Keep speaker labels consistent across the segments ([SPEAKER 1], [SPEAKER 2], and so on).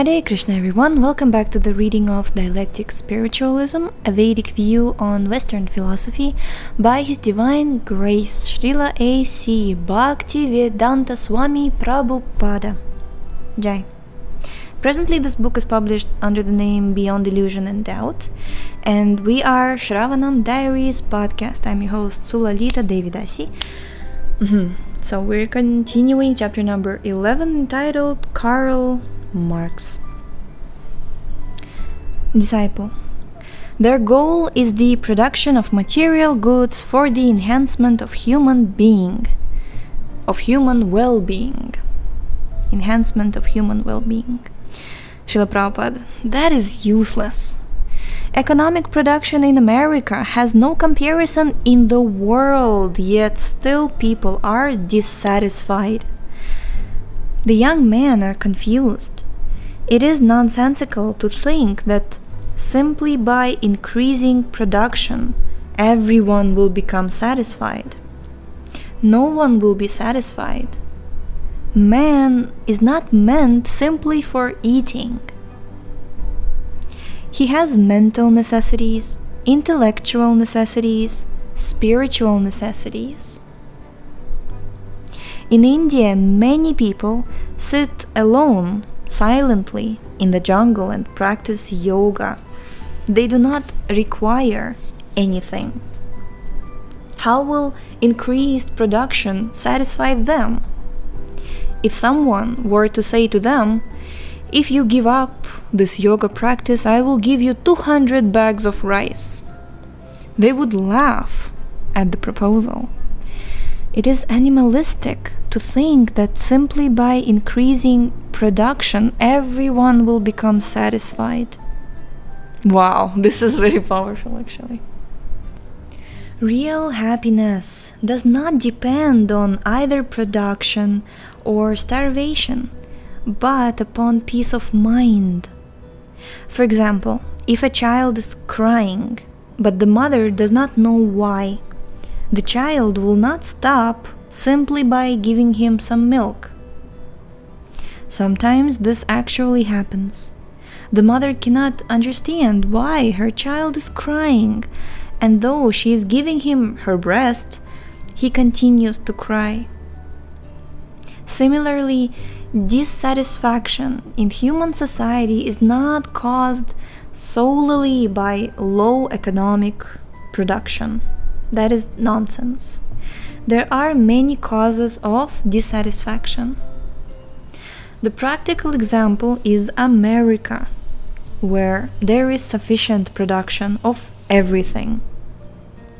[SPEAKER 1] Hare Krishna everyone, welcome back to the reading of Dialectic Spiritualism, a Vedic view on Western philosophy by His Divine Grace Srila A.C. Bhaktivedanta Swami Prabhupada. Jai. Presently this book is published under the name Beyond Illusion and Doubt, and we are Shravanam Diaries podcast. I'm your host Sulalita Devidasi. So we're continuing chapter number 11 entitled Karl Marx. Disciple. Their goal is the production of material goods for the enhancement of human well-being. Enhancement of human well-being. Srila Prabhupada, that is useless. Economic production in America has no comparison in the world, yet still people are dissatisfied. The young men are confused. It is nonsensical to think that simply by increasing production, everyone will become satisfied. No one will be satisfied. Man is not meant simply for eating. He has mental necessities, intellectual necessities, spiritual necessities. In India, many people sit alone, silently, in the jungle and practice yoga. They do not require anything. How will increased production satisfy them? If someone were to say to them, "If you give up this yoga practice, I will give you 200 bags of rice," they would laugh at the proposal. It is animalistic to think that simply by increasing production, everyone will become satisfied. Wow, this is very powerful actually. Real happiness does not depend on either production or starvation, but upon peace of mind. For example, if a child is crying, but the mother does not know why, the child will not stop simply by giving him some milk. Sometimes this actually happens. The mother cannot understand why her child is crying, and though she is giving him her breast, he continues to cry. Similarly, dissatisfaction in human society is not caused solely by low economic production. That is nonsense. There are many causes of dissatisfaction. The practical example is America, where there is sufficient production of everything.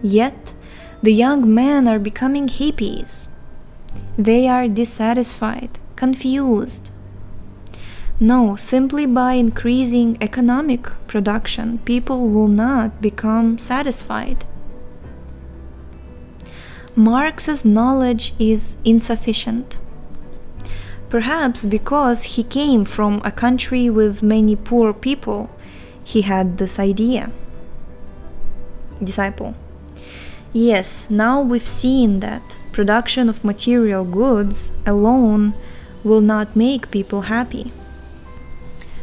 [SPEAKER 1] Yet, the young men are becoming hippies. They are dissatisfied, confused. No, simply by increasing economic production, people will not become satisfied. Marx's knowledge is insufficient. Perhaps because he came from a country with many poor people, he had this idea. Disciple. Yes, now we've seen that production of material goods alone will not make people happy.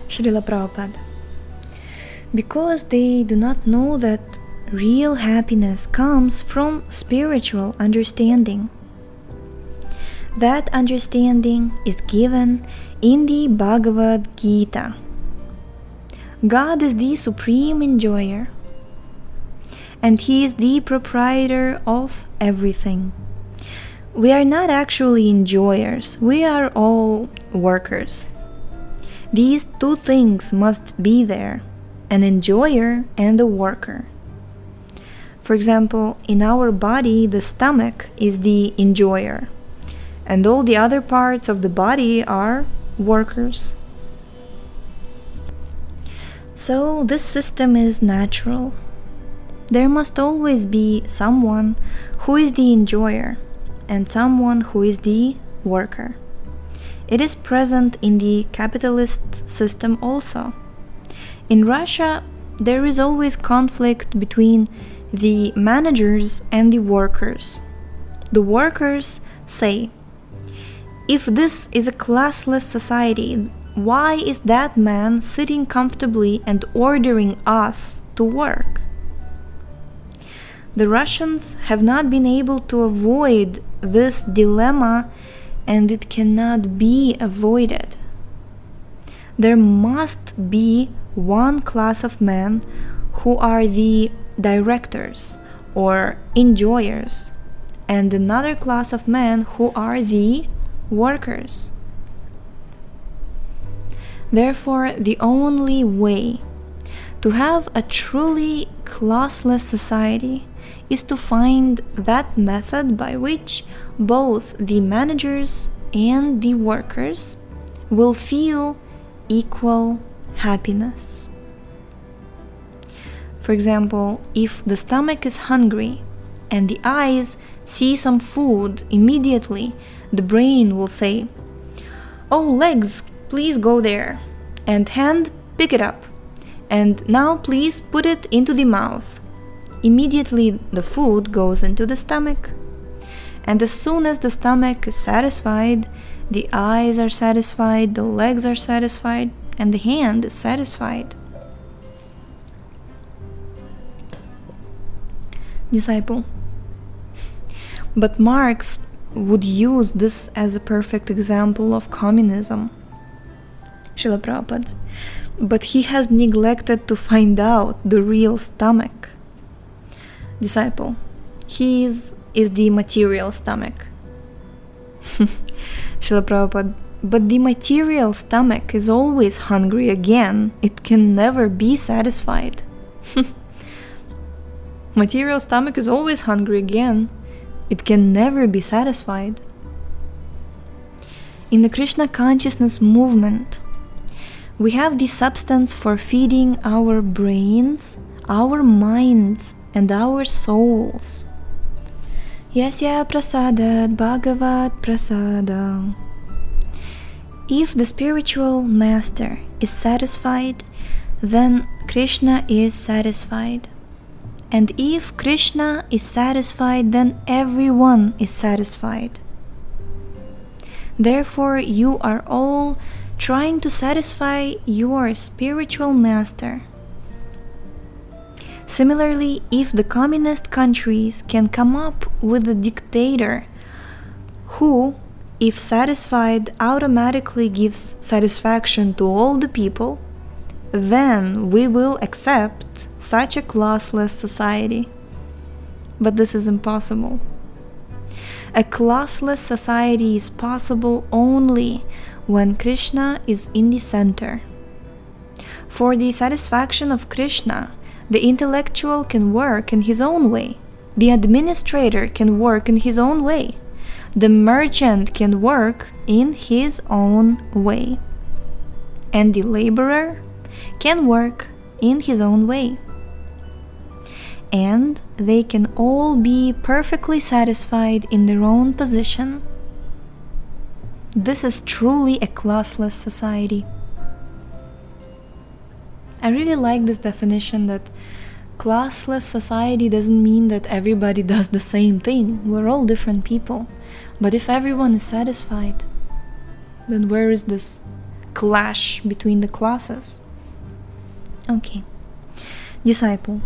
[SPEAKER 1] Srila Prabhupada. Because they do not know that real happiness comes from spiritual understanding. That understanding is given in the Bhagavad Gita. God is the supreme enjoyer, and He is the proprietor of everything. We are not actually enjoyers, we are all workers. These two things must be there, an enjoyer and a worker. For example, in our body, the stomach is the enjoyer, and all the other parts of the body are workers. So this system is natural. There must always be someone who is the enjoyer and someone who is the worker. It is present in the capitalist system also. In Russia, there is always conflict between the managers and the workers. The workers say, if this is a classless society, why is that man sitting comfortably and ordering us to work? The Russians have not been able to avoid this dilemma, and it cannot be avoided. There must be one class of men who are the directors or enjoyers, and another class of men who are the workers. Therefore, the only way to have a truly classless society is to find that method by which both the managers and the workers will feel equal happiness. For example, if the stomach is hungry and the eyes see some food, immediately the brain will say, "Oh, legs, please go there," and "hand, pick it up," and "now please put it into the mouth." Immediately the food goes into the stomach, and as soon as the stomach is satisfied, the eyes are satisfied, the legs are satisfied, and the hand is satisfied. Disciple: but Marx would use this as a perfect example of communism. Srila Prabhupada: but he has neglected to find out the real stomach. Disciple: his is the material stomach. Srila Prabhupada: but the material stomach is always hungry again. It can never be satisfied. Material stomach is always hungry again. It can never be satisfied. In the Krishna consciousness movement, we have the substance for feeding our brains, our minds, and our souls. Yasya prasadat bhagavat prasadam. If the spiritual master is satisfied, then Krishna is satisfied. And if Krishna is satisfied, then everyone is satisfied. Therefore, you are all trying to satisfy your spiritual master. Similarly, if the communist countries can come up with a dictator who, if satisfied, automatically gives satisfaction to all the people, then we will accept such a classless society. But this is impossible. A classless society is possible only when Krishna is in the center. For the satisfaction of Krishna, the intellectual can work in his own way, the administrator can work in his own way, the merchant can work in his own way, and the laborer can work in his own way. And they can all be perfectly satisfied in their own position. This is truly a classless society. I really like this definition that classless society doesn't mean that everybody does the same thing. We're all different people. But if everyone is satisfied, then where is this clash between the classes? Okay. Disciple: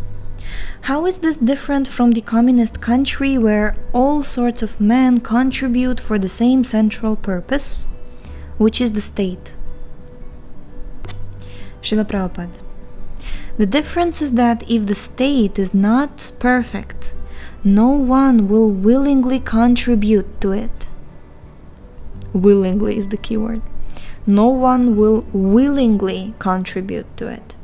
[SPEAKER 1] how is this different from the communist country where all sorts of men contribute for the same central purpose, which is the state? Srila Prabhupada: the difference is that if the state is not perfect, no one will willingly contribute to it. Willingly is the key word. No one will willingly contribute to it.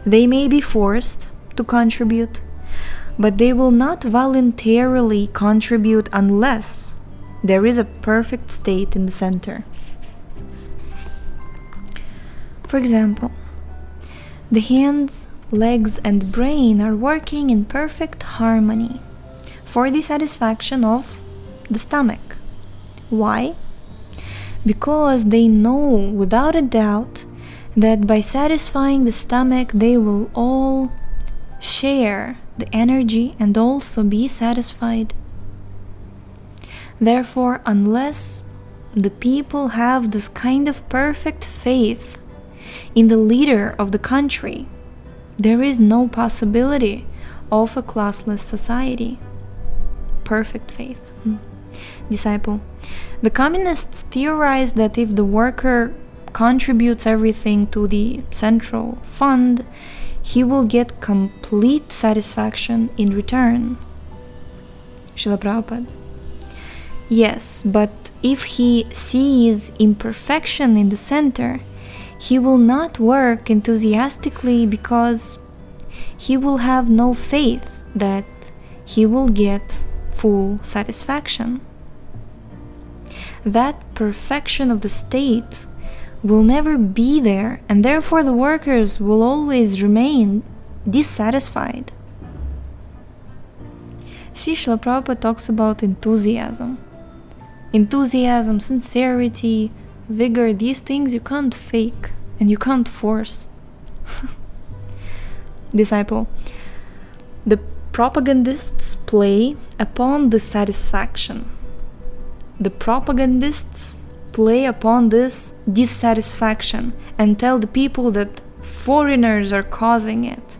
[SPEAKER 1] They may be forced to contribute, but they will not voluntarily contribute unless there is a perfect state in the center. For example, the hands, legs, and brain are working in perfect harmony for the satisfaction of the stomach. Why? Because they know without a doubt that by satisfying the stomach they will all share the energy and also be satisfied. Therefore, unless the people have this kind of perfect faith in the leader of the country, there is no possibility of a classless society. Perfect faith. Disciple. The communists theorize that if the worker contributes everything to the central fund, he will get complete satisfaction in return. Srila Prabhupada. Yes, but if he sees imperfection in the center, he will not work enthusiastically because he will have no faith that he will get full satisfaction. That perfection of the state will never be there, and therefore the workers will always remain dissatisfied. See, Srila Prabhupada talks about enthusiasm. Enthusiasm, sincerity, vigor, these things you can't fake and you can't force. Disciple. The propagandists play upon this satisfaction. The propagandists play upon this dissatisfaction and tell the people that foreigners are causing it.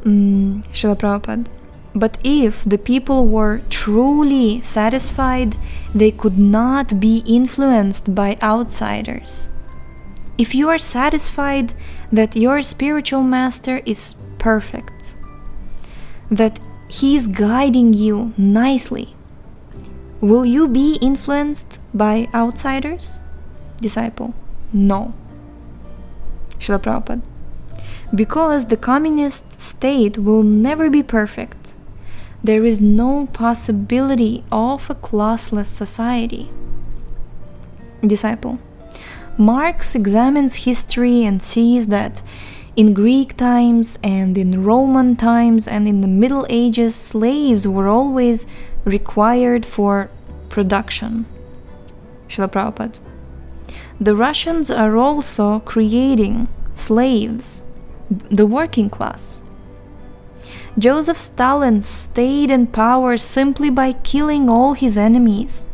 [SPEAKER 1] Srila Prabhupada. But if the people were truly satisfied, they could not be influenced by outsiders. If you are satisfied that your spiritual master is perfect, that he is guiding you nicely, will you be influenced by outsiders? Disciple. No. Srila Prabhupada. Because the communist state will never be perfect. There is no possibility of a classless society. Disciple. Marx examines history and sees that in Greek times and in Roman times and in the Middle Ages, slaves were always required for production. Srila Prabhupada. The Russians are also creating slaves, the working class. Joseph Stalin stayed in power simply by killing all his enemies.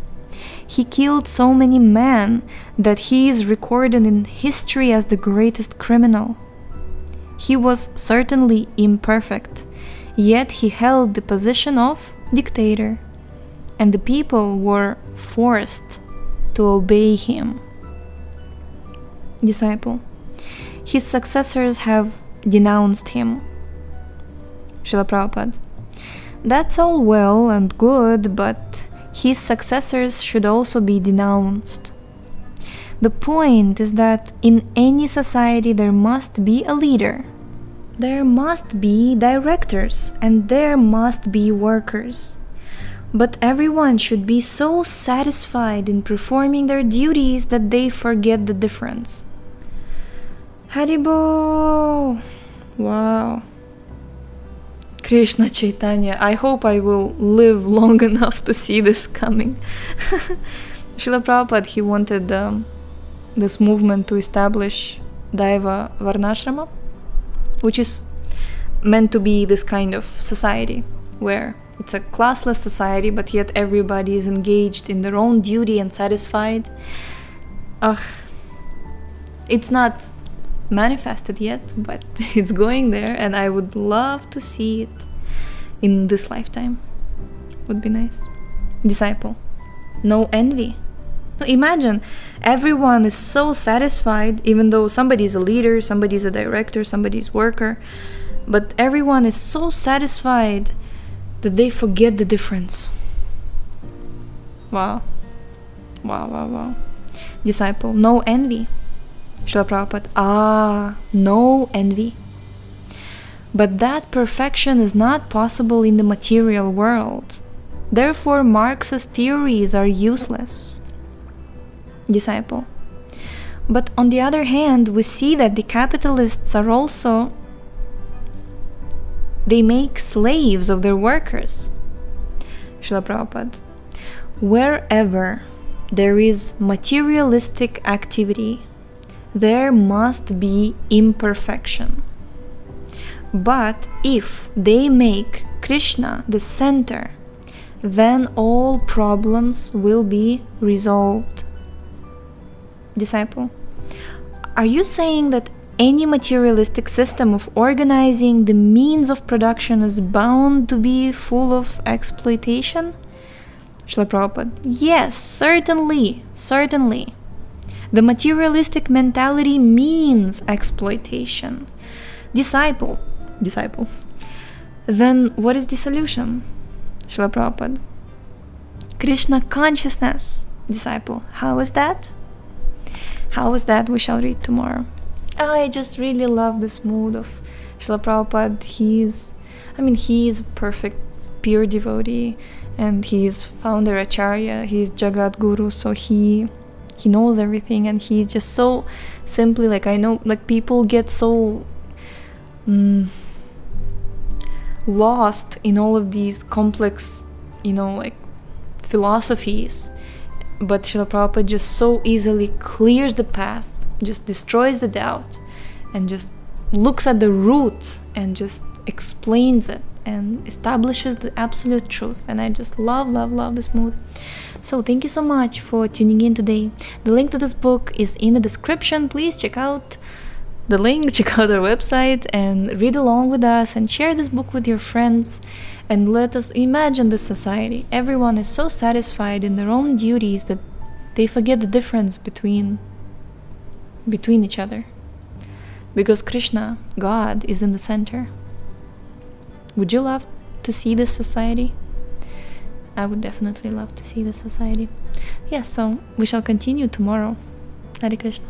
[SPEAKER 1] He killed so many men that he is recorded in history as the greatest criminal. He was certainly imperfect, yet he held the position of dictator, and the people were forced to obey him. Disciple. His successors have denounced him. Srila Prabhupada. That's all well and good, but his successors should also be denounced. The point is that in any society there must be a leader. There must be directors and there must be workers. But everyone should be so satisfied in performing their duties that they forget the difference. Haribo! Wow. Krishna Chaitanya, I hope I will live long enough to see this coming. Srila Prabhupada, he wanted this movement to establish Daiva Varnashrama, which is meant to be this kind of society where it's a classless society, but yet everybody is engaged in their own duty and satisfied. It's not manifested yet, but it's going there, and I would love to see it in this lifetime. Would be nice. Disciple. No envy. Now imagine, everyone is so satisfied, even though somebody's a leader, somebody's a director, somebody's worker, but everyone is so satisfied that they forget the difference. Wow. Wow. Disciple. No envy. Srila Prabhupada. No envy. But that perfection is not possible in the material world. Therefore, Marx's theories are useless. Disciple. But on the other hand, we see that the capitalists are also, they make slaves of their workers. Srila Prabhupada. Wherever there is materialistic activity, there must be imperfection. But if they make Krishna the center, then all problems will be resolved. Disciple, are you saying that any materialistic system of organizing the means of production is bound to be full of exploitation? Srila Prabhupada, yes, certainly. The materialistic mentality means exploitation. Disciple, then what is the solution? Srila Prabhupada, Krishna consciousness. Disciple, how is that? How is that? We shall read tomorrow. I just really love this mood of Srila Prabhupada. He is a perfect, pure devotee, and he's founder Acharya, he's Jagat Guru, so he knows everything, and he's just so simply, like, I know, like, people get so lost in all of these complex, like, philosophies, but Srila Prabhupada just so easily clears the path, just destroys the doubt, and just looks at the root and just explains it and establishes the absolute truth. And I just love this mood. So thank you so much for tuning in today. The link to this book is in the description. Please check out the link, check out our website, and read along with us, and share this book with your friends. And let us imagine this society. Everyone is so satisfied in their own duties that they forget the difference between each other. Because Krishna, God, is in the center. Would you love to see this society? I would definitely love to see this society. Yes, so we shall continue tomorrow. Hare Krishna.